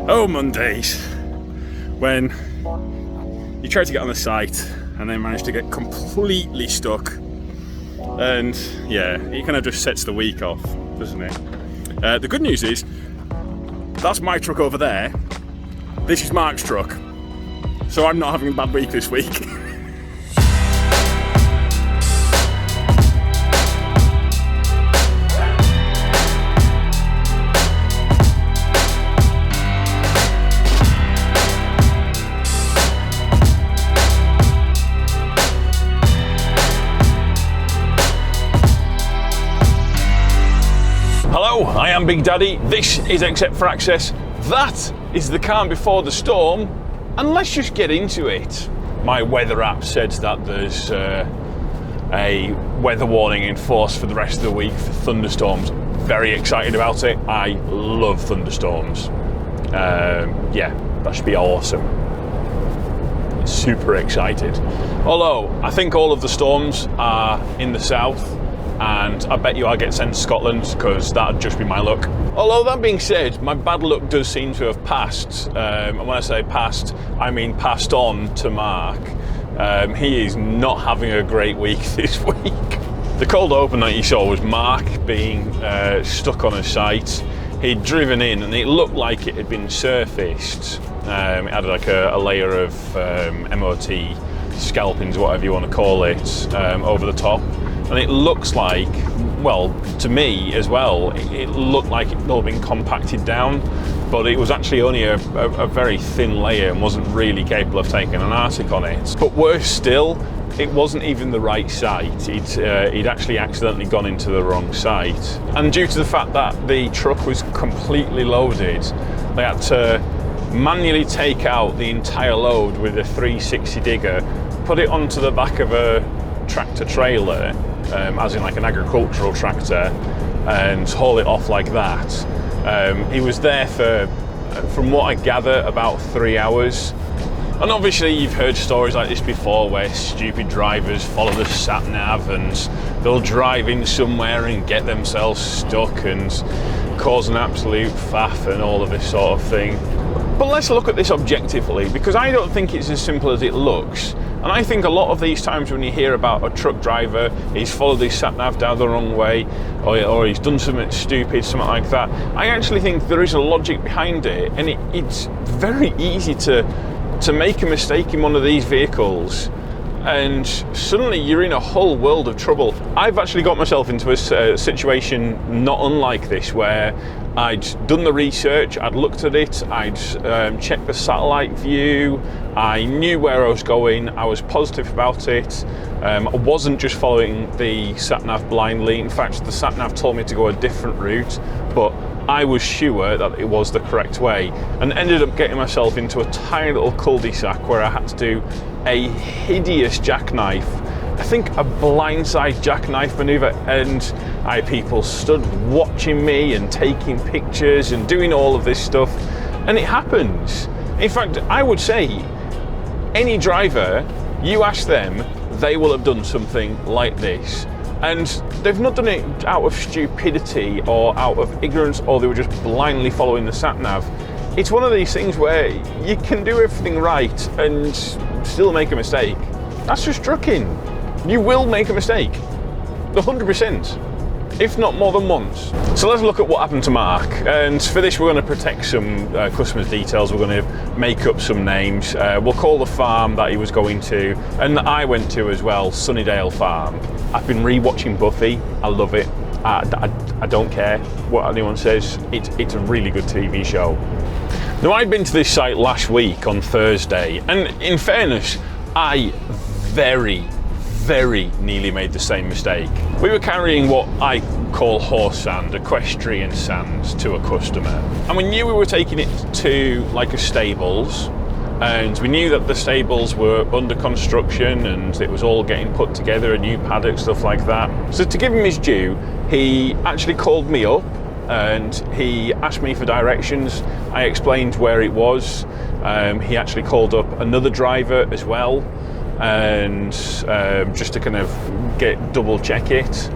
Oh, Mondays, when you try to get on the site and then manage to get completely stuck, and yeah, it kind of just sets the week off, doesn't it? The good news is, that's my truck over there, this is Mark's truck, so I'm not having a bad week this week. Hello, I am Big Daddy, this is Except for Access, that is the calm before the storm, and let's just get into it. My weather app said that there's a weather warning in force for the rest of the week for thunderstorms. Very excited about it, I love thunderstorms. Yeah, that should be awesome. Super excited. Although, I think all of the storms are in the south, and I bet you I'll get sent to Scotland because that'd just be my luck. Although that being said, my bad luck does seem to have passed, and when I say passed, I mean passed on to Mark. He is not having a great week this week. The cold open that you saw was Mark being stuck on a site. He'd driven in and it looked like it had been surfaced. It had like a layer of MOT scalpings, whatever you want to call it, over the top. And it looks like, well, to me as well, it looked like it had all been compacted down, but it was actually only a very thin layer and wasn't really capable of taking an arctic on it. But worse still, it wasn't even the right site. He'd actually accidentally gone into the wrong site. And due to the fact that the truck was completely loaded, they had to manually take out the entire load with a 360 digger, put it onto the back of a tractor trailer, as in like an agricultural tractor, and haul it off like that. He was there for, from what I gather, about 3 hours. And obviously you've heard stories like this before where stupid drivers follow the sat-nav and they'll drive in somewhere and get themselves stuck and cause an absolute faff and all of this sort of thing. But let's look at this objectively, because I don't think it's as simple as it looks. And I think a lot of these times when you hear about a truck driver, he's followed his sat-nav down the wrong way, or he's done something stupid, something like that, I actually think there is a logic behind it, and it's very easy to make a mistake in one of these vehicles, and suddenly you're in a whole world of trouble. I've actually got myself into a situation not unlike this, where I'd done the research, I'd looked at it, I'd checked the satellite view, I knew where I was going, I was positive about it. I wasn't just following the sat-nav blindly. In fact, the sat-nav told me to go a different route, but I was sure that it was the correct way, and ended up getting myself into a tiny little cul-de-sac where I had to do a hideous jackknife, I think a blindside jackknife maneuver, and I had people stood watching me and taking pictures and doing all of this stuff, and it happens. In fact, I would say any driver, you ask them, they will have done something like this. And they've not done it out of stupidity or out of ignorance, or they were just blindly following the sat-nav. It's one of these things where you can do everything right and still make a mistake. That's just trucking. You will make a mistake, 100%, if not more than once. So let's look at what happened to Mark. And for this, we're going to protect some customers' details. We're going to make up some names. We'll call the farm that he was going to, and that I went to as well, Sunnydale Farm. I've been re-watching Buffy. I love it. I don't care what anyone says. It's a really good TV show. Now, I'd been to this site last week on Thursday, and in fairness, I very nearly made the same mistake. We were carrying what I call horse sand, equestrian sand, to a customer, and we knew we were taking it to like a stables, and we knew that the stables were under construction and it was all getting put together, a new paddock, stuff like that. So to give him his due, he actually called me up and he asked me for directions. I explained where it was. He actually called up another driver as well, and just to kind of double check it.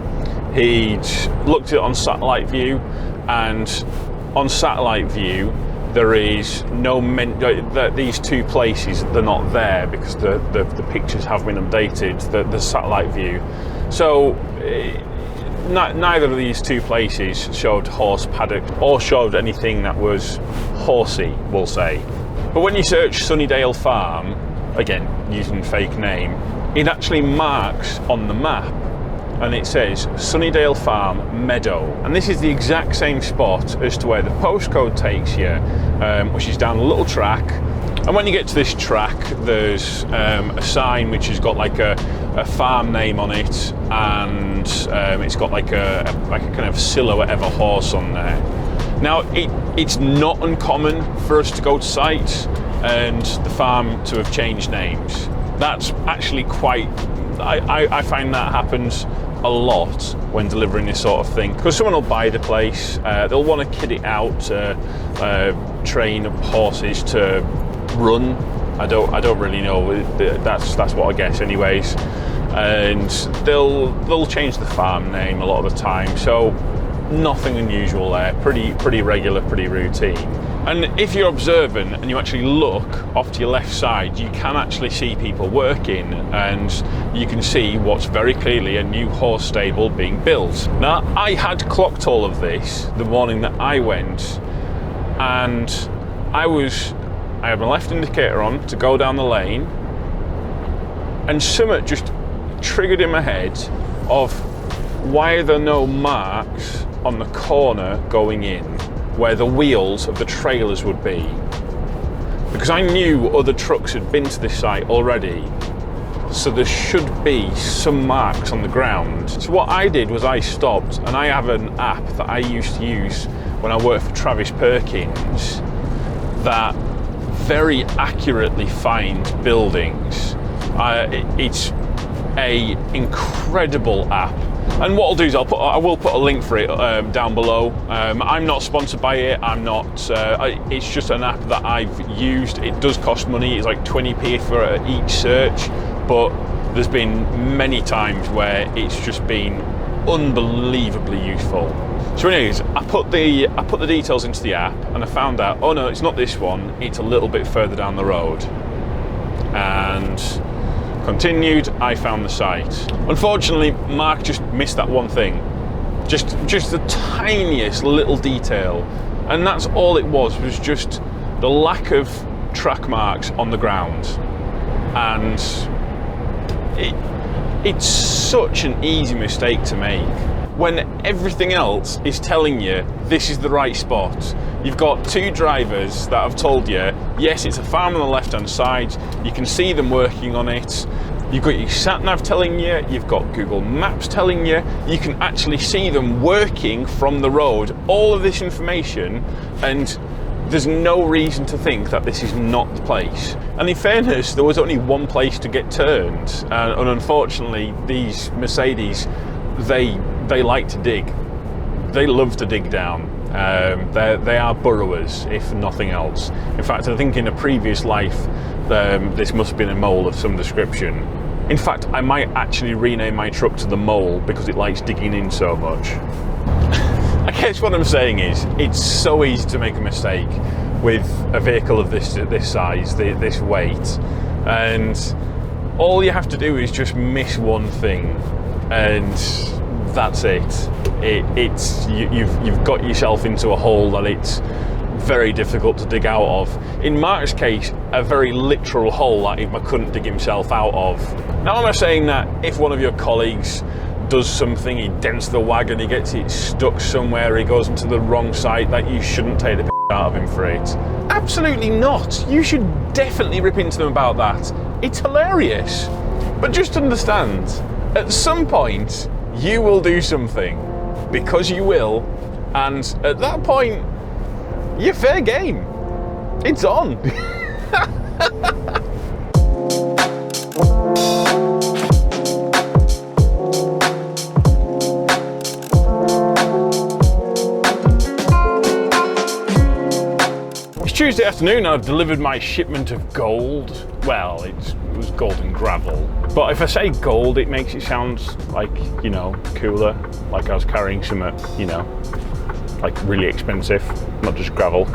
He'd looked at it on satellite view, and on satellite view there is no these two places, they're not there because the pictures have been updated, the satellite view. So neither of these two places showed horse paddock or showed anything that was horsey, we'll say. But when you search Sunnydale Farm, again using fake name, it actually marks on the map and it says Sunnydale Farm Meadow, and this is the exact same spot as to where the postcode takes you, which is down a little track. And when you get to this track, there's a sign which has got like a farm name on it, and it's got like a kind of silhouette of a horse on there. Now it's not uncommon for us to go to sites and the farm to have changed names. That's actually quite, I find that happens a lot when delivering this sort of thing, because someone will buy the place, they'll want to kit it out, train horses to run. I don't really know. That's what I guess, anyways. And they'll change the farm name a lot of the time. So nothing unusual there. Pretty regular, pretty routine. And if you're observant and you actually look off to your left side, you can actually see people working, and you can see what's very clearly a new horse stable being built. Now, I had clocked all of this the morning that I went, and I had my left indicator on to go down the lane, and something just triggered in my head of why are there no marks on the corner going in where the wheels of the trailers would be, because I knew other trucks had been to this site already, so there should be some marks on the ground. So what I did was I stopped, and I have an app that I used to use when I worked for Travis Perkins that very accurately finds buildings. It's a incredible app. And what I'll do is I will put a link for it down below. I'm not sponsored by it. I'm not. It's just an app that I've used. It does cost money. It's like 20p for each search, but there's been many times where it's just been unbelievably useful. So, anyways, I put the details into the app, and I found out, oh no, it's not this one. It's a little bit further down the road, and continued, I found the site. Unfortunately, Mark just missed that one thing. Just the tiniest little detail. And that's all it was just the lack of track marks on the ground. And it's such an easy mistake to make when everything else is telling you this is the right spot. You've got two drivers that have told you, yes, it's a farm on the left-hand side, you can see them working on it, you've got your sat-nav telling you, you've got Google Maps telling you, you can actually see them working from the road, all of this information, and there's no reason to think that this is not the place. And in fairness, there was only one place to get turned, and unfortunately, these Mercedes, they like to dig. They love to dig down. They are burrowers, if nothing else. In fact, I think in a previous life, this must have been a mole of some description. In fact, I might actually rename my truck to the Mole because it likes digging in so much. I guess what I'm saying is, it's so easy to make a mistake with a vehicle of this size, this weight, and all you have to do is just miss one thing, and that's it. You've got yourself into a hole that it's very difficult to dig out of. In Mark's case, a very literal hole that he couldn't dig himself out of. Now, I'm not saying that if one of your colleagues does something, he dents the wagon, he gets it stuck somewhere, he goes into the wrong site, that you shouldn't take the piss out of him for it. Absolutely not. You should definitely rip into them about that. It's hilarious. But just understand, at some point, you will do something, because you will, and at that point, you're fair game. It's on. It's Tuesday afternoon and I've delivered my shipment of gold. Well, it was gold and gravel. But if I say gold, it makes it sound like, you know, cooler. Like I was carrying some, you know, like really expensive, not just gravel.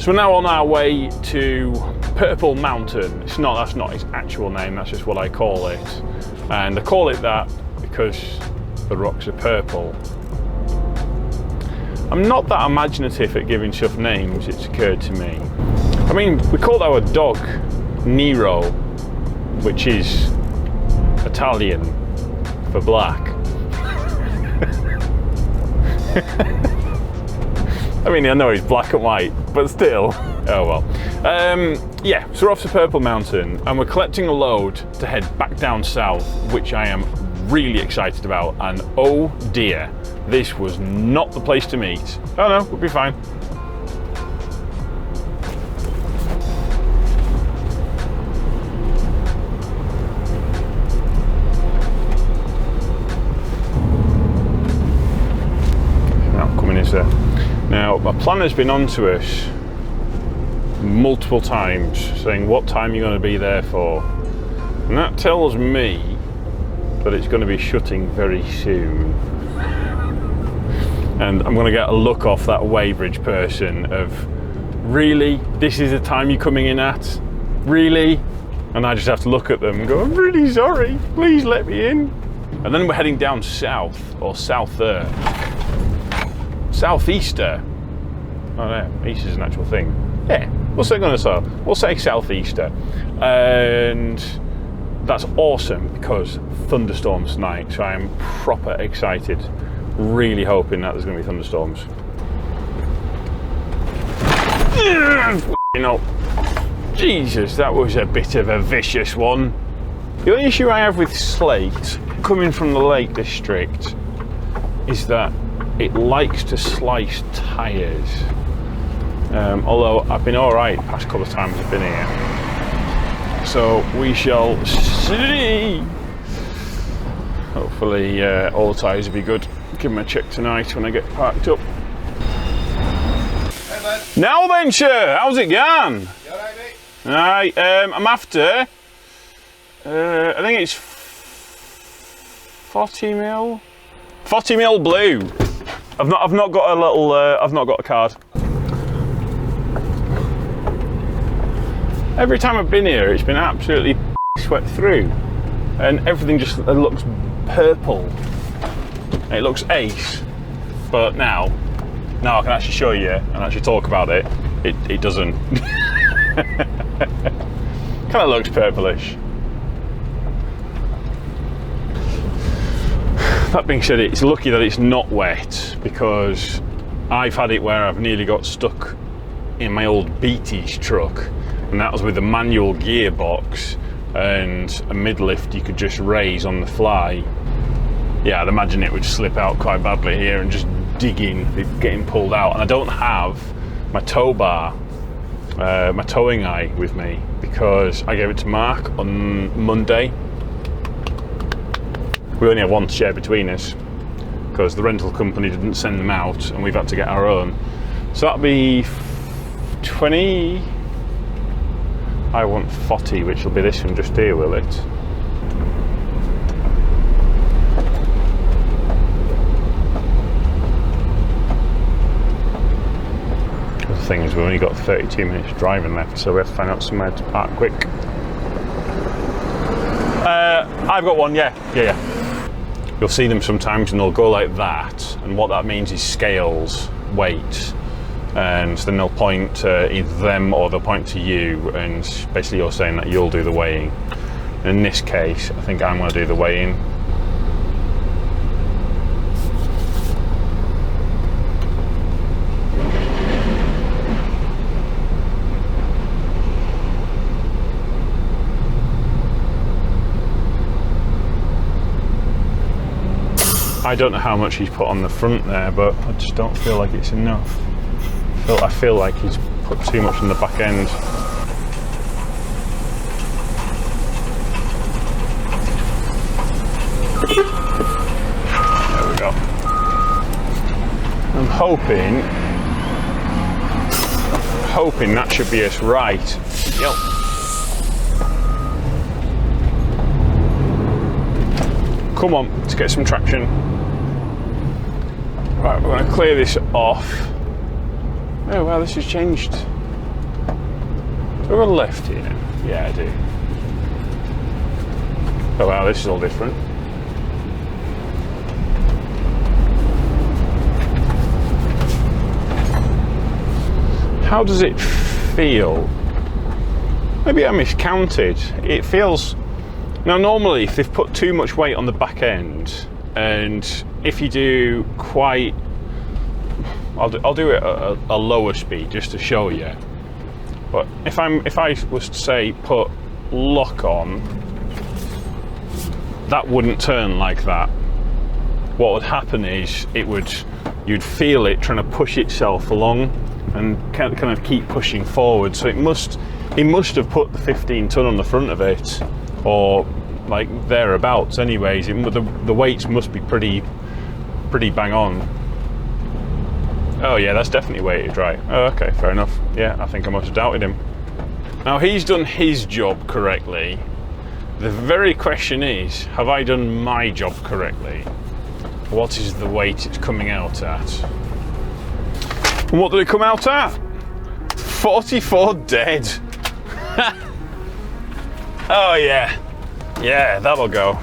So we're now on our way to Purple Mountain. That's not its actual name, that's just what I call it. And I call it that because the rocks are purple. I'm not that imaginative at giving stuff names, it's occurred to me. I mean, we called our dog Nero, which is Italian for black. I mean, I know he's black and white, but still. Oh well. Yeah, so we're off to Purple Mountain and we're collecting a load to head back down south, which I am really excited about. And oh dear, this was not the place to meet. Oh no, we'll be fine. Now, coming is there. Now, my planner's been on to us multiple times saying what time you're going to be there for, and that tells me that it's going to be shutting very soon. And I'm going to get a look off that weighbridge person of, really, this is the time you're coming in at? Really? And I just have to look at them and go, I'm really sorry, please let me in. And then we're heading down south, or souther, southeaster. Oh no, east is an actual thing. Yeah, we'll say southeaster. And that's awesome because thunderstorms tonight, so I'm proper excited. Really hoping that there's going to be thunderstorms. You know, Jesus, that was a bit of a vicious one. The only issue I have with slate coming from the Lake District is that it likes to slice tyres. Although I've been alright the past couple of times I've been here. So we shall see. Hopefully all the tyres will be good. Give them a check tonight when I get parked up. Hey, bud. Now then, sir, how's it going? You alright, mate? Aye, I'm after, I think it's 40mm? 40mm blue. I've not got a little, I've not got a card. Every time I've been here, it's been absolutely swept through. And everything just looks purple. It looks ace, but now I can actually show you and actually talk about it. It doesn't. Kind of looks purplish. That being said, it's lucky that it's not wet because I've had it where I've nearly got stuck in my old Beatty's truck, and that was with a manual gearbox and a midlift you could just raise on the fly. Yeah, I'd imagine it would slip out quite badly here and just digging, getting pulled out. And I don't have my tow bar, my towing eye with me because I gave it to Mark on Monday. We only have one share between us because the rental company didn't send them out and we've had to get our own. So that'll be 20. I want 40, which will be this one just here, will it? The thing is, we've only got 32 minutes driving left, so we have to find out somewhere to park quick. I've got one, yeah. You'll see them sometimes and they'll go like that, and what that means is scales, weight, and then they'll point to either them or they'll point to you, and basically you're saying that you'll do the weighing. In this case, I think I'm going to do the weighing. I don't know how much he's put on the front there, but I just don't feel like it's enough. I feel like he's put too much on the back end. There we go. I'm hoping that should be us right. Yep. Come on, let's get some traction. Right, we're going to clear this off. Oh wow, this has changed. Do I go left here? Yeah, I do. Oh wow, this is all different. How does it feel? Maybe I miscounted. It feels... Now normally if they've put too much weight on the back end, and if you do quite... I'll do it at a lower speed just to show you. But if I was to say put lock on, that wouldn't turn like that. What would happen is you'd feel it trying to push itself along and kind of keep pushing forward. So he must have put the 15 ton on the front of it, or like thereabouts. Anyways, the weights must be pretty bang on. Oh yeah, that's definitely weighted right. Oh, okay, fair enough. Yeah, I think I must have doubted him. Now he's done his job correctly. The very question is, have I done my job correctly? What is the weight it's coming out at? And what did it come out at? 44 dead. Oh yeah. Yeah, that'll go.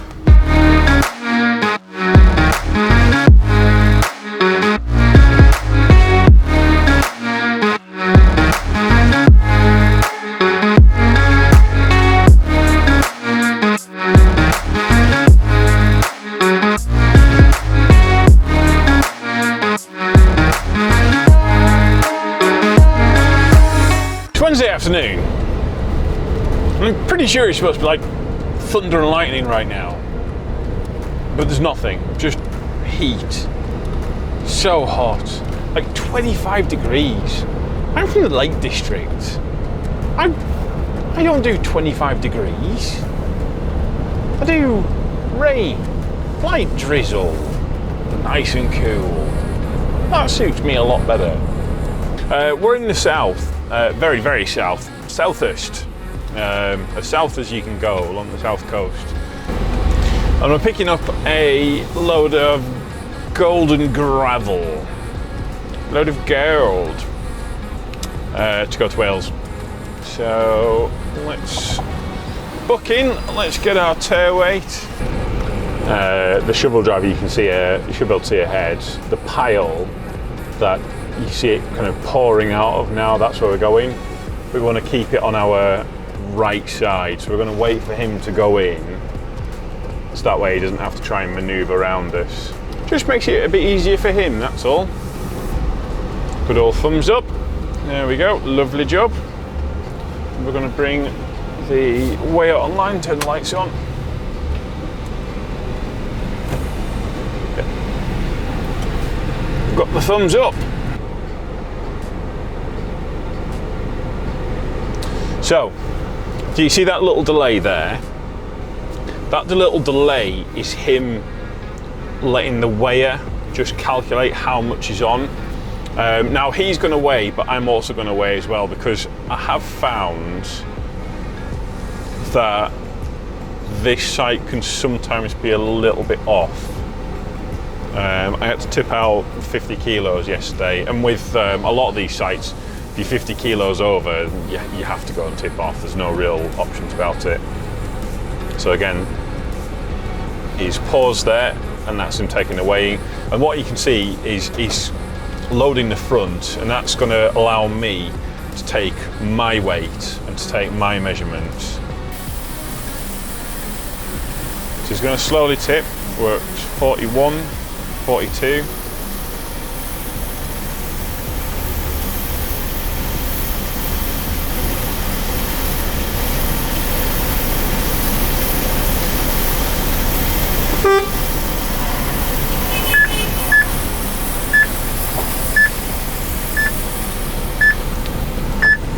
Wednesday afternoon. I'm pretty sure it's supposed to be like thunder and lightning right now, but there's nothing, just heat. So hot, like 25 degrees. I'm from the Lake District. I don't do 25 degrees. I do rain, light drizzle, nice and cool. That suits me a lot better. We're in the south. Very, very south, southest, as south as you can go along the south coast. And we're picking up a load of golden gravel, load of gold, to go to Wales. So let's book in, let's get our tow weight. The shovel driver, you should be able to see ahead, the pile that you see it kind of pouring out of now, that's where we're going. We want to keep it on our right side, so we're going to wait for him to go in, so that way he doesn't have to try and manoeuvre around us. Just makes it a bit easier for him, that's all. Good old thumbs up. There we go, lovely job. We're going to bring the way out online, turn the lights on. Got the thumbs up. So, do you see that little delay there? That little delay is him letting the weigher just calculate how much is on. Now he's going to weigh, but I'm also going to weigh as well, because I have found that this site can sometimes be a little bit off. I had to tip out 50 kilos yesterday, and with a lot of these sites, if you're 50 kilos over, you have to go and tip off. There's no real options about it. So again, he's paused there, and that's him taking the weighing. And what you can see is he's loading the front, and that's going to allow me to take my weight and to take my measurements. So he's going to slowly tip. We're at 41, 42.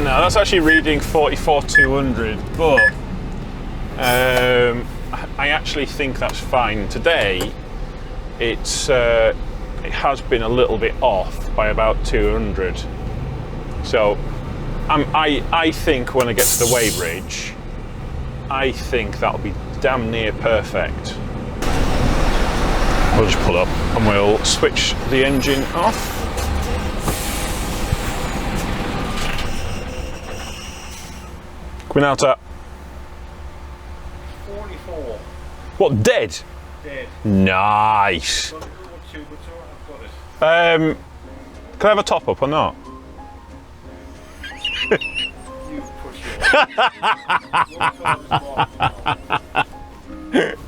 Now that's actually reading 44,200, but I actually think that's fine. Today it has been a little bit off by about 200. So I think when I get to the weighbridge, I think that'll be damn near perfect. We'll just pull up and we'll switch the engine off. Coming out at 44. what? Dead? Dead. Nice. Got a good one too, but it's alright, I've got it. Can I have a top up or not? You push it.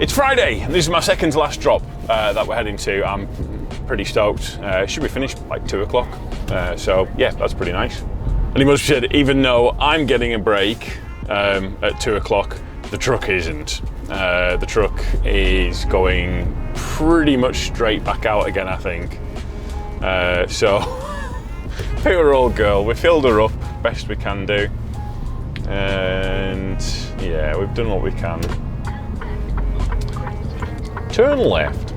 It's Friday, and this is my second to last drop that we're heading to. I'm pretty stoked. Should be finished by 2 o'clock. So yeah, that's pretty nice. And he must have said, even though I'm getting a break at 2 o'clock, the truck isn't. The truck is going pretty much straight back out again, I think. So poor old girl, we filled her up best we can do. And yeah, we've done what we can. Turn left.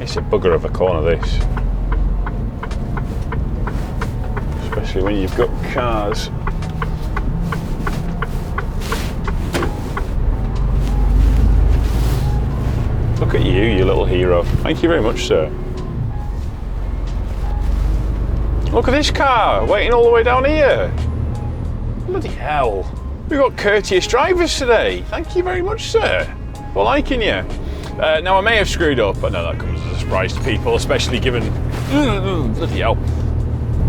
It's a bugger of a corner, this. Especially when you've got cars. Look at you, you little hero. Thank you very much, sir. Look at this car, waiting all the way down here. Bloody hell. We've got courteous drivers today. Thank you very much, sir. We're liking you. Now I may have screwed up, but no, that comes as a surprise to people, especially given bloody hell.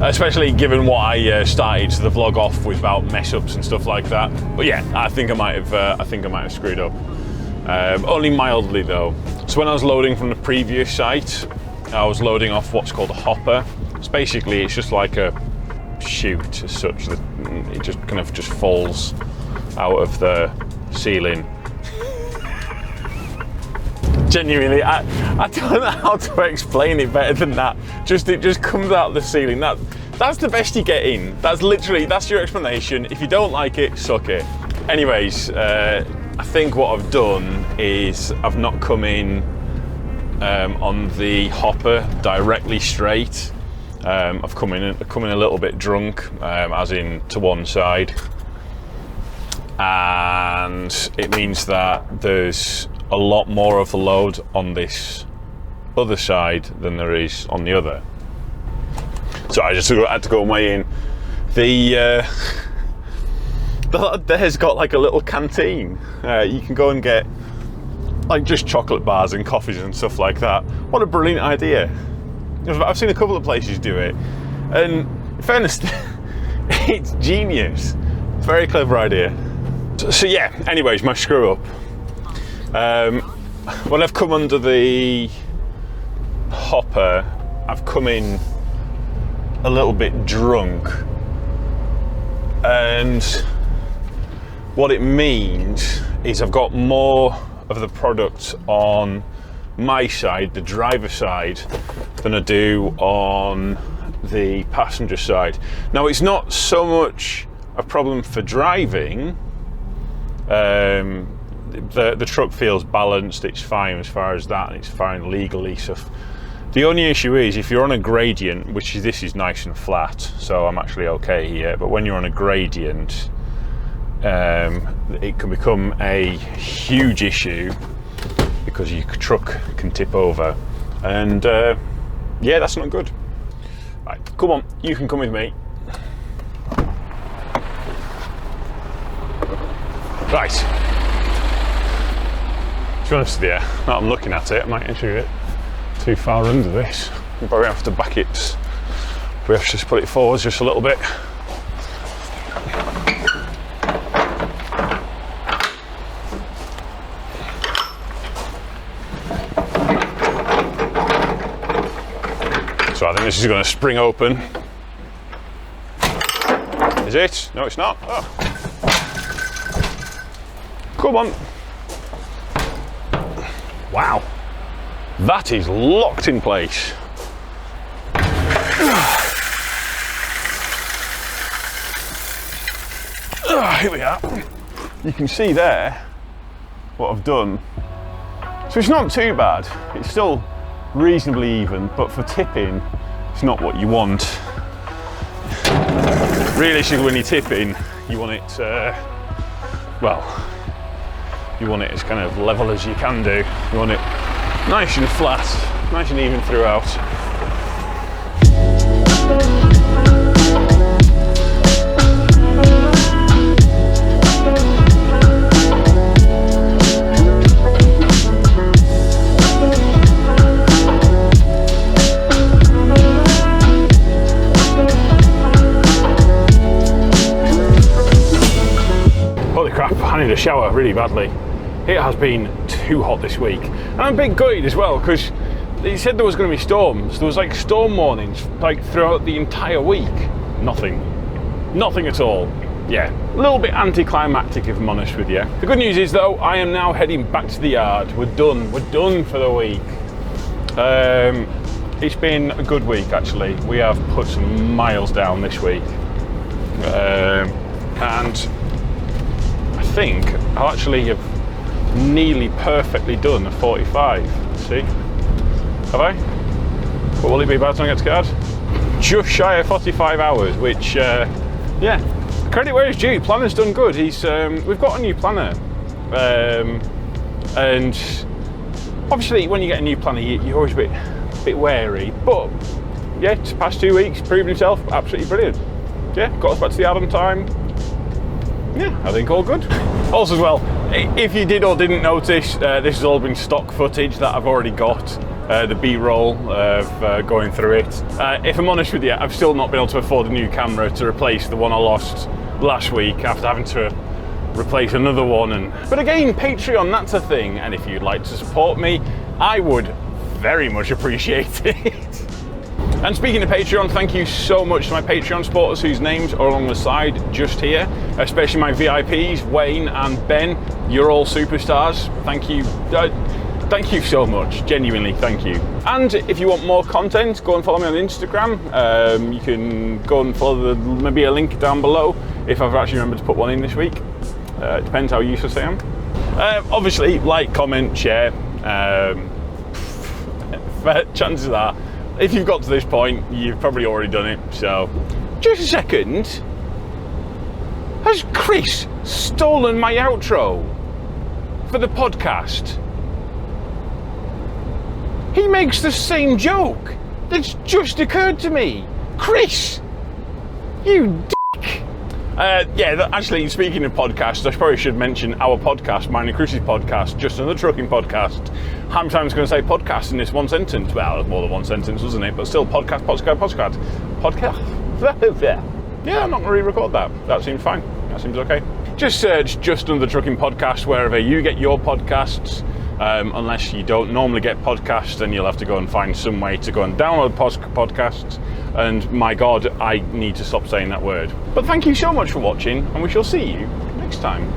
Especially given what I started the vlog off with about mess ups and stuff like that. But yeah, I think I might have screwed up. Only mildly though. So when I was loading from the previous site, I was loading off what's called a hopper. It's just like a chute as such that it just kind of just falls out of the ceiling. Genuinely, I don't know how to explain it better than that. It just comes out of the ceiling. That's the best you get in. That's your explanation. If you don't like it, suck it. Anyways, I think what I've done is I've not come in on the hopper directly straight. I've come in a little bit drunk, as in to one side, and it means that there's a lot more of the load on this other side than there is on the other. So I just had to go weigh in. There's got like a little canteen. You can go and get like just chocolate bars and coffees and stuff like that. What a brilliant idea. I've seen a couple of places do it, and in fairness, it's genius. Very clever idea. So yeah, anyways, my screw up. When I've come under the hopper, I've come in a little bit drunk, and what it means is I've got more of the product on my side, the driver side, than I do on the passenger side. Now, it's not so much a problem for driving. The truck feels balanced, it's fine as far as that, and it's fine legally. So the only issue is if you're on a gradient, this is nice and flat, so I'm actually okay here, but when you're on a gradient, it can become a huge issue because your truck can tip over, and yeah, that's not good. Right, come on, you can come with me. Right. To be honest with you, now I'm looking at it, I might actually get too far under this. We probably have to back it. We have to just put it forward just a little bit. So I think this is going to spring open. Is it? No, it's not. Oh. Come on. Wow, that is locked in place. Here we are. You can see there what I've done. So it's not too bad. It's still reasonably even, but for tipping, it's not what you want. Realistically, when you're tipping, you want it, well, you want it as kind of level as you can do. You want it nice and flat, nice and even throughout. Holy crap, I need a shower really badly. It has been too hot this week. And I'm a bit gutted as well, because they said there was going to be storms. There was like storm warnings like throughout the entire week. Nothing. Nothing at all. Yeah, a little bit anticlimactic if I'm honest with you. The good news is though, I am now heading back to the yard. We're done for the week. It's been a good week actually. We have put some miles down this week. And I think I actually have nearly perfectly done a 45. See? Have I? What will it be by the time I get to card? Just shy of 45 hours, which, yeah, credit where it's due. Planner's done good. We've got a new planner. And obviously when you get a new planner, you're always a bit wary. But yeah, it's past 2 weeks, proven himself absolutely brilliant. Yeah, got us back to the yard on time. Yeah, I think all good. Also as well, if you did or didn't notice, this has all been stock footage that I've already got, the B-roll of going through it. If I'm honest with you, I've still not been able to afford a new camera to replace the one I lost last week after having to replace another one. But again, Patreon, that's a thing, and if you'd like to support me, I would very much appreciate it. And speaking of Patreon, thank you so much to my Patreon supporters whose names are along the side just here, especially my VIPs, Wayne and Ben. You're all superstars. Thank you. Thank you so much. Genuinely, thank you. And if you want more content, go and follow me on Instagram. You can go and follow maybe a link down below if I've actually remembered to put one in this week. It depends how useless I am. Obviously, like, comment, share. Chances are, if you've got to this point, you've probably already done it, so. Just a second. Has Chris stolen my outro for the podcast? He makes the same joke that's just occurred to me. Chris, you dick. Yeah, actually, speaking of podcasts, I probably should mention our podcast, mine and Chris's podcast, Just Another Trucking Podcast. How many times going to say podcast in this one sentence? Well, it's more than one sentence, wasn't it? But still, podcast. Yeah, I'm not going to re-record that. That seems fine. That seems okay. Just search Just Another Trucking Podcast wherever you get your podcasts. Unless you don't normally get podcasts, then you'll have to go and find some way to go and download podcasts. And my God, I need to stop saying that word. But thank you so much for watching, and we shall see you next time.